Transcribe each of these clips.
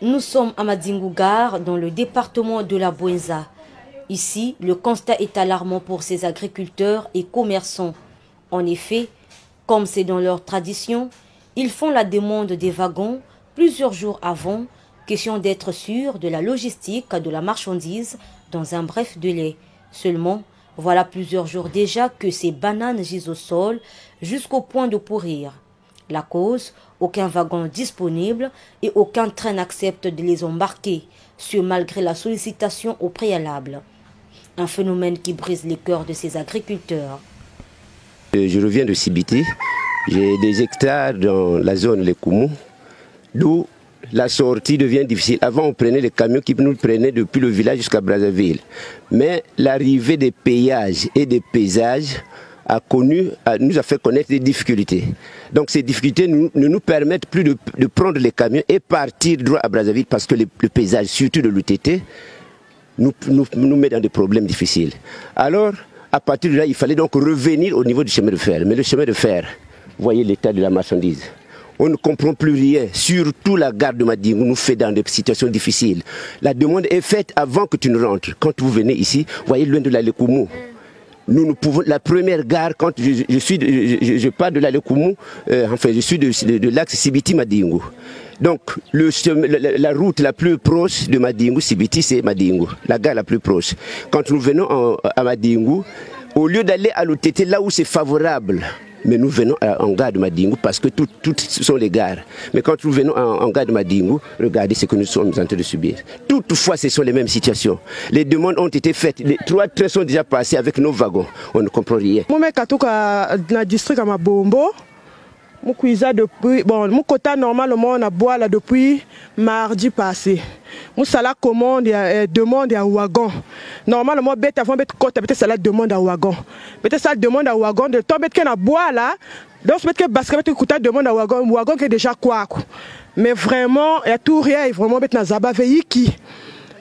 Nous sommes à Madingou-Gare, dans le département de la Bouenza. Ici, le constat est alarmant pour ces agriculteurs et commerçants. En effet, comme c'est dans leur tradition, ils font la demande des wagons plusieurs jours avant, question d'être sûrs de la logistique de la marchandise dans un bref délai. Seulement, voilà plusieurs jours déjà que ces bananes gisent au sol jusqu'au point de pourrir. La cause, aucun wagon disponible et aucun train n'accepte de les embarquer, ce malgré la sollicitation au préalable. Un phénomène qui brise les cœurs de ces agriculteurs. Je reviens de Sibiti, j'ai des hectares dans la zone Les Koumou, d'où la sortie devient difficile. Avant, on prenait les camions qui nous prenaient depuis le village jusqu'à Brazzaville. Mais l'arrivée des péages et des paysages nous a fait connaître des difficultés. Donc ces difficultés ne nous permettent plus de prendre les camions et partir droit à Brazzaville parce que le paysage, surtout de l'UTT, nous met dans des problèmes difficiles. Alors, à partir de là, il fallait donc revenir au niveau du chemin de fer. Mais le chemin de fer, vous voyez l'état de la marchandise. On ne comprend plus rien, surtout la gare de Madingou nous fait dans des situations difficiles. La demande est faite avant que tu ne rentres. Quand vous venez ici, vous voyez loin de la Lekoumou. Nous pouvons, la première gare, quand je pars de la Lekoumou, enfin je suis de l'axe Sibiti-Madingou. Donc la route la plus proche de Madingou, Sibiti, c'est Madingou, la gare la plus proche. Quand nous venons à Madingou, au lieu d'aller à l'UTT là où c'est favorable, mais nous venons en gare de Madingou parce que toutes sont les gares. Mais quand nous venons en gare de Madingou, regardez ce que nous sommes en train de subir. Toutefois, ce sont les mêmes situations. Les demandes ont été faites. Les 3 trains sont déjà passés avec nos wagons. On ne comprend rien. Moi, je suis dans le district de Mabombo. Je suis depuis, bon, mon quota normalement on a bois là depuis mardi passé. Moi ça la commande demande à wagon. Normalement bête avant bête quota bête ça la demande à wagon. Bête ça demande à wagon de temps bête qu'on a bois là. Donc bête que basket bête quota demande à wagon qui est déjà quoi. Mais vraiment il y a tout rien vraiment bête na zaba veiki.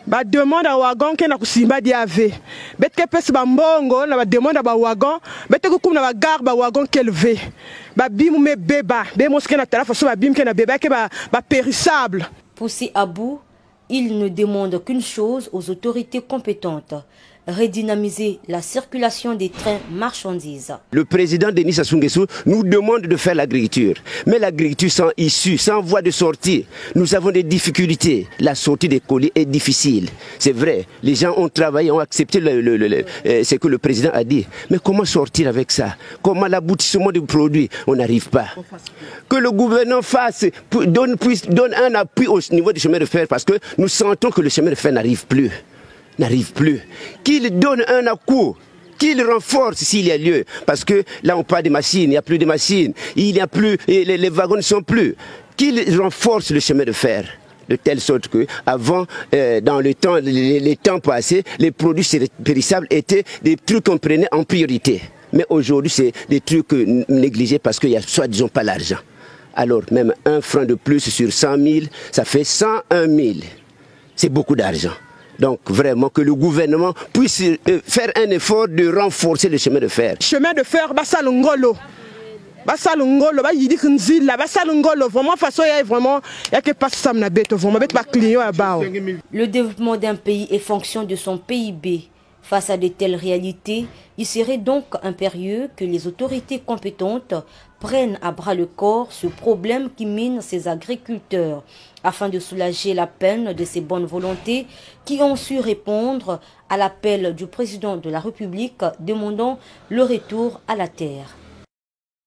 Ba demande à wagon qui na kusimba diave. Bête que pèse ba mbongo na ba demande à ba wagon, bête que comme na ba gare ba wagon qu'elle veut. Ba bim me beba, be moské na tarafa so ba bim que na beba que ba périssable. Poussé à bout, il ne demande qu'une chose aux autorités compétentes: redynamiser la circulation des trains marchandises. Le président Denis Sassou Nguesso nous demande de faire l'agriculture. Mais l'agriculture sans issue, sans voie de sortie, nous avons des difficultés. La sortie des colis est difficile. C'est vrai, les gens ont travaillé, ont accepté ce que le président a dit. Mais comment sortir avec ça? Comment l'aboutissement du produit? On n'arrive pas. Que le gouvernement donne un appui au niveau du chemin de fer parce que nous sentons que le chemin de fer n'arrive plus. Qu'il donne un coup, qu'il renforce s'il y a lieu. Parce que là on parle des machines, il n'y a plus de machines, il n'y a plus, les wagons ne sont plus. Qu'il renforce le chemin de fer. De telle sorte que avant, dans le temps, les temps passés, les produits périssables étaient des trucs qu'on prenait en priorité. Mais aujourd'hui c'est des trucs négligés parce qu'il n'y a soi-disant pas l'argent. Alors même 1 franc de plus sur 100 000, ça fait 101 000. C'est beaucoup d'argent. Donc vraiment que le gouvernement puisse faire un effort de renforcer le chemin de fer. Chemin de fer, Basalungolo. Basalungolo, Bayidi Kunzila, Basalungolo, vraiment façon il y a vraiment il y a que pas ça na bête vraiment bête pas client à bas. Le développement d'un pays est fonction de son PIB. Face à de telles réalités, il serait donc impérieux que les autorités compétentes prennent à bras le corps ce problème qui mine ces agriculteurs, afin de soulager la peine de ces bonnes volontés qui ont su répondre à l'appel du président de la République demandant le retour à la terre.